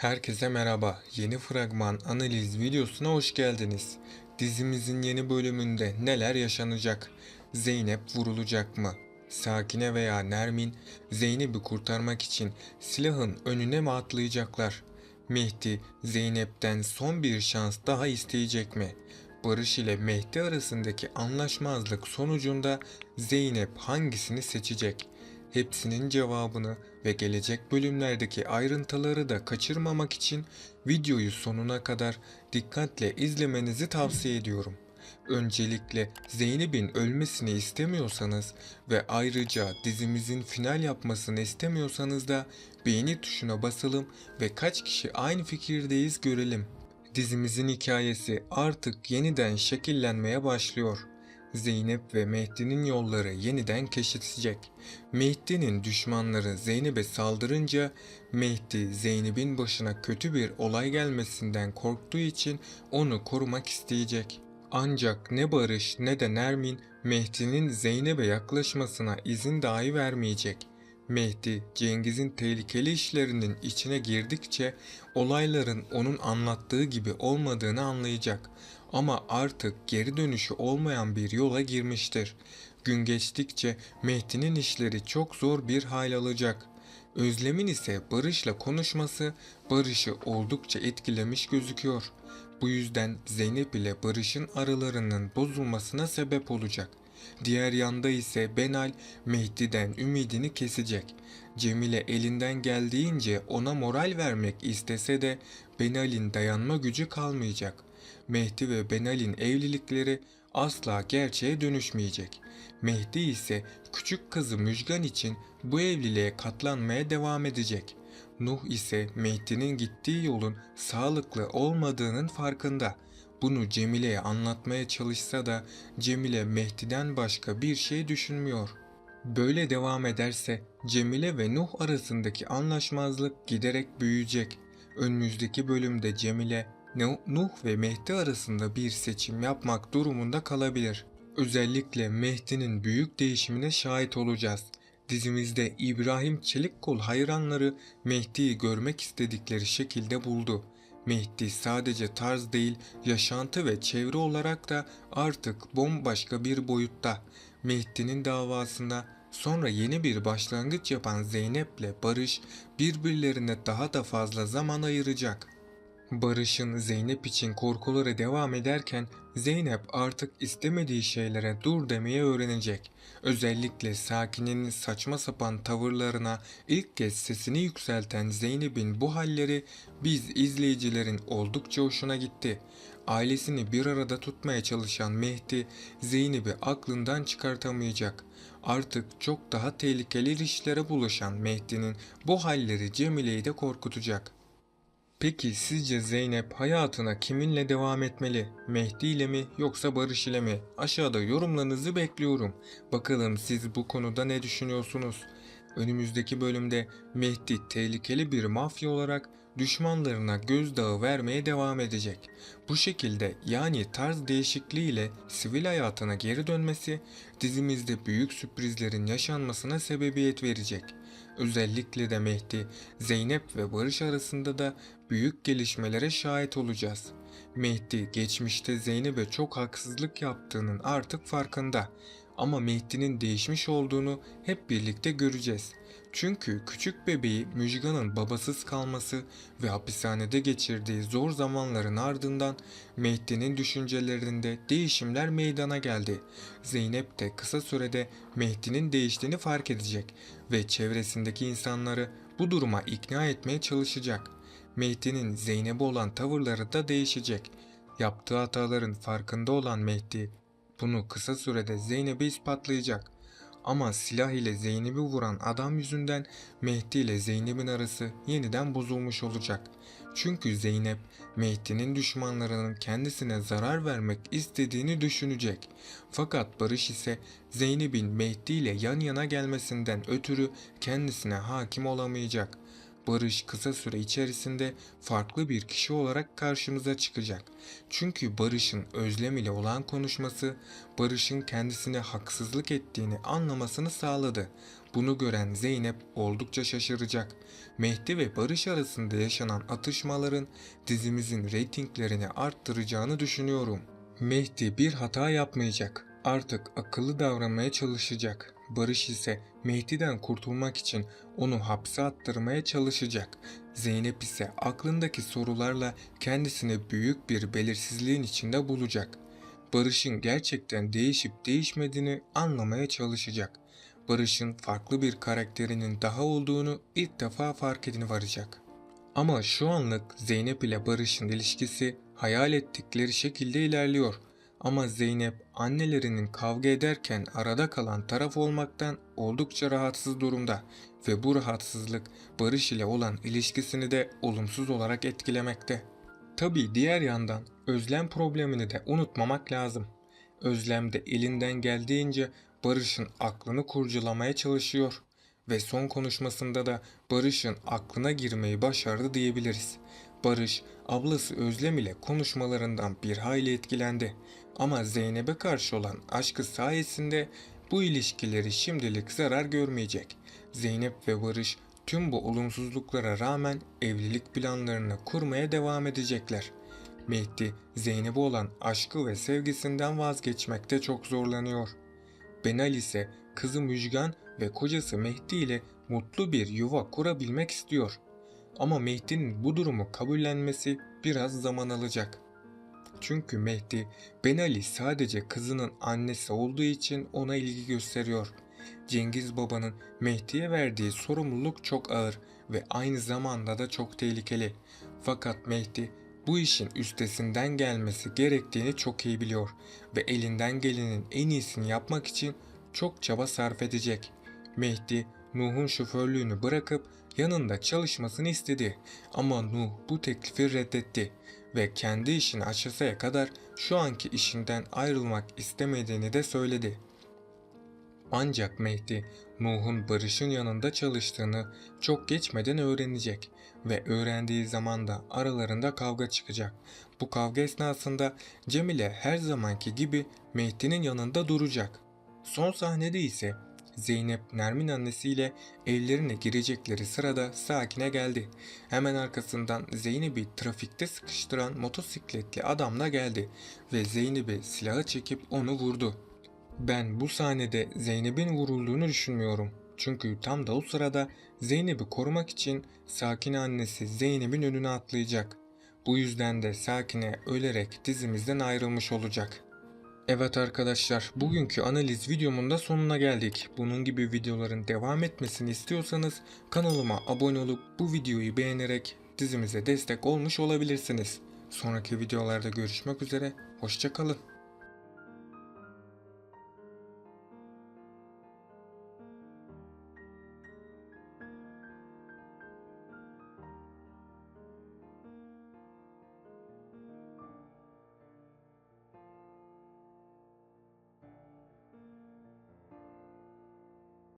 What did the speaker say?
Herkese merhaba. Yeni fragman analiz videosuna hoş geldiniz. Dizimizin yeni bölümünde neler yaşanacak? Zeynep vurulacak mı? Sakine veya Nermin Zeynep'i kurtarmak için silahın önüne mi atlayacaklar? Mehdi Zeynep'ten son bir şans daha isteyecek mi? Barış ile Mehdi arasındaki anlaşmazlık sonucunda Zeynep hangisini seçecek? Hepsinin cevabını ve gelecek bölümlerdeki ayrıntıları da kaçırmamak için videoyu sonuna kadar dikkatle izlemenizi tavsiye ediyorum. Öncelikle Zeynep'in ölmesini istemiyorsanız ve ayrıca dizimizin final yapmasını istemiyorsanız da beğeni tuşuna basalım ve kaç kişi aynı fikirdeyiz görelim. Dizimizin hikayesi artık yeniden şekillenmeye başlıyor. Zeynep ve Mehdi'nin yolları yeniden kesişecek. Mehdi'nin düşmanları Zeynep'e saldırınca Mehdi Zeynep'in başına kötü bir olay gelmesinden korktuğu için onu korumak isteyecek. Ancak ne Barış ne de Nermin Mehdi'nin Zeynep'e yaklaşmasına izin dahi vermeyecek. Mehdi, Cengiz'in tehlikeli işlerinin içine girdikçe olayların onun anlattığı gibi olmadığını anlayacak. Ama artık geri dönüşü olmayan bir yola girmiştir. Gün geçtikçe Mehdi'nin işleri çok zor bir hal alacak. Özlem'in ise Barış'la konuşması Barış'ı oldukça etkilemiş gözüküyor. Bu yüzden Zeynep ile Barış'ın aralarının bozulmasına sebep olacak. Diğer yanda ise Benal Mehdi'den ümidini kesecek. Cemile elinden geldiğince ona moral vermek istese de Benal'in dayanma gücü kalmayacak. Mehdi ve Benal'in evlilikleri asla gerçeğe dönüşmeyecek. Mehdi ise küçük kızı Müjgan için bu evliliğe katlanmaya devam edecek. Nuh ise Mehdi'nin gittiği yolun sağlıklı olmadığının farkında. Bunu Cemile'ye anlatmaya çalışsa da Cemile Mehdi'den başka bir şey düşünmüyor. Böyle devam ederse Cemile ve Nuh arasındaki anlaşmazlık giderek büyüyecek. Önümüzdeki bölümde Cemile, Nuh ve Mehdi arasında bir seçim yapmak durumunda kalabilir. Özellikle Mehdi'nin büyük değişimine şahit olacağız. Dizimizde İbrahim Çelikkol hayranları Mehdi'yi görmek istedikleri şekilde buldu. Mehdi sadece tarz değil, yaşantı ve çevre olarak da artık bambaşka bir boyutta. Mehdi'nin davasında sonra yeni bir başlangıç yapan Zeynep'le Barış birbirlerine daha da fazla zaman ayıracak. Barış'ın Zeynep için korkuları devam ederken Zeynep artık istemediği şeylere dur demeyi öğrenecek. Özellikle Sakine'nin saçma sapan tavırlarına ilk kez sesini yükselten Zeynep'in bu halleri biz izleyicilerin oldukça hoşuna gitti. Ailesini bir arada tutmaya çalışan Mehdi Zeynep'i aklından çıkartamayacak. Artık çok daha tehlikeli işlere bulaşan Mehdi'nin bu halleri Cemile'yi de korkutacak. Peki sizce Zeynep hayatına kiminle devam etmeli? Mehdi ile mi yoksa Barış ile mi? Aşağıda yorumlarınızı bekliyorum. Bakalım siz bu konuda ne düşünüyorsunuz? Önümüzdeki bölümde Mehdi tehlikeli bir mafya olarak düşmanlarına gözdağı vermeye devam edecek. Bu şekilde yani tarz değişikliğiyle sivil hayatına geri dönmesi dizimizde büyük sürprizlerin yaşanmasına sebebiyet verecek. Özellikle de Mehdi, Zeynep ve Barış arasında da büyük gelişmelere şahit olacağız. Mehdi geçmişte Zeynep'e çok haksızlık yaptığının artık farkında. Ama Mehdi'nin değişmiş olduğunu hep birlikte göreceğiz. Çünkü küçük bebeği Müjgan'ın babasız kalması ve hapishanede geçirdiği zor zamanların ardından Mehdi'nin düşüncelerinde değişimler meydana geldi. Zeynep de kısa sürede Mehdi'nin değiştiğini fark edecek ve çevresindeki insanları bu duruma ikna etmeye çalışacak. Mehdi'nin Zeynep'e olan tavırları da değişecek. Yaptığı hataların farkında olan Mehdi bunu kısa sürede Zeynep'e ispatlayacak. Ama silah ile Zeynep'i vuran adam yüzünden Mehdi ile Zeynep'in arası yeniden bozulmuş olacak. Çünkü Zeynep, Mehdi'nin düşmanlarının kendisine zarar vermek istediğini düşünecek. Fakat Barış ise Zeynep'in Mehdi ile yan yana gelmesinden ötürü kendisine hakim olamayacak. Barış kısa süre içerisinde farklı bir kişi olarak karşımıza çıkacak. Çünkü Barış'ın Özlem ile olan konuşması, Barış'ın kendisine haksızlık ettiğini anlamasını sağladı. Bunu gören Zeynep oldukça şaşıracak. Mehdi ve Barış arasında yaşanan atışmaların dizimizin reytinglerini arttıracağını düşünüyorum. Mehdi bir hata yapmayacak. Artık akıllı davranmaya çalışacak. Barış ise Mehdi'den kurtulmak için onu hapse attırmaya çalışacak. Zeynep ise aklındaki sorularla kendisini büyük bir belirsizliğin içinde bulacak. Barış'ın gerçekten değişip değişmediğini anlamaya çalışacak. Barış'ın farklı bir karakterinin daha olduğunu ilk defa fark edini varacak. Ama şu anlık Zeynep ile Barış'ın ilişkisi hayal ettikleri şekilde ilerliyor. Ama Zeynep annelerinin kavga ederken arada kalan taraf olmaktan oldukça rahatsız durumda ve bu rahatsızlık Barış ile olan ilişkisini de olumsuz olarak etkilemekte. Tabii diğer yandan Özlem problemini de unutmamak lazım. Özlem de elinden geldiğince Barış'ın aklını kurcalamaya çalışıyor ve son konuşmasında da Barış'ın aklına girmeyi başardı diyebiliriz. Barış, ablası Özlem ile konuşmalarından bir hayli etkilendi ama Zeynep'e karşı olan aşkı sayesinde bu ilişkileri şimdilik zarar görmeyecek. Zeynep ve Barış tüm bu olumsuzluklara rağmen evlilik planlarını kurmaya devam edecekler. Mehdi, Zeynep'e olan aşkı ve sevgisinden vazgeçmekte çok zorlanıyor. Benal ise kızı Müjgan ve kocası Mehdi ile mutlu bir yuva kurabilmek istiyor. Ama Mehdi'nin bu durumu kabullenmesi biraz zaman alacak. Çünkü Mehdi, Benal'i sadece kızının annesi olduğu için ona ilgi gösteriyor. Cengiz Baba'nın Mehdi'ye verdiği sorumluluk çok ağır ve aynı zamanda da çok tehlikeli. Fakat Mehdi bu işin üstesinden gelmesi gerektiğini çok iyi biliyor ve elinden gelenin en iyisini yapmak için çok çaba sarf edecek. Mehdi, Nuh'un şoförlüğünü bırakıp yanında çalışmasını istedi ama Nuh bu teklifi reddetti ve kendi işini açasaya kadar şu anki işinden ayrılmak istemediğini de söyledi. Ancak Mehdi, Nuh'un Barış'ın yanında çalıştığını çok geçmeden öğrenecek ve öğrendiği zaman da aralarında kavga çıkacak. Bu kavga esnasında Cemile her zamanki gibi Mehdi'nin yanında duracak. Son sahnede ise Zeynep Nermin annesiyle evlerine girecekleri sırada Sakine geldi. Hemen arkasından Zeynep'i trafikte sıkıştıran motosikletli adamla geldi ve Zeynep'i silahı çekip onu vurdu. Ben bu sahnede Zeynep'in vurulduğunu düşünmüyorum. Çünkü tam da o sırada Zeynep'i korumak için Sakine annesi Zeynep'in önüne atlayacak. Bu yüzden de Sakine ölerek dizimizden ayrılmış olacak. Evet arkadaşlar, bugünkü analiz videomun da sonuna geldik. Bunun gibi videoların devam etmesini istiyorsanız kanalıma abone olup bu videoyu beğenerek dizimize destek olmuş olabilirsiniz. Sonraki videolarda görüşmek üzere, hoşça kalın.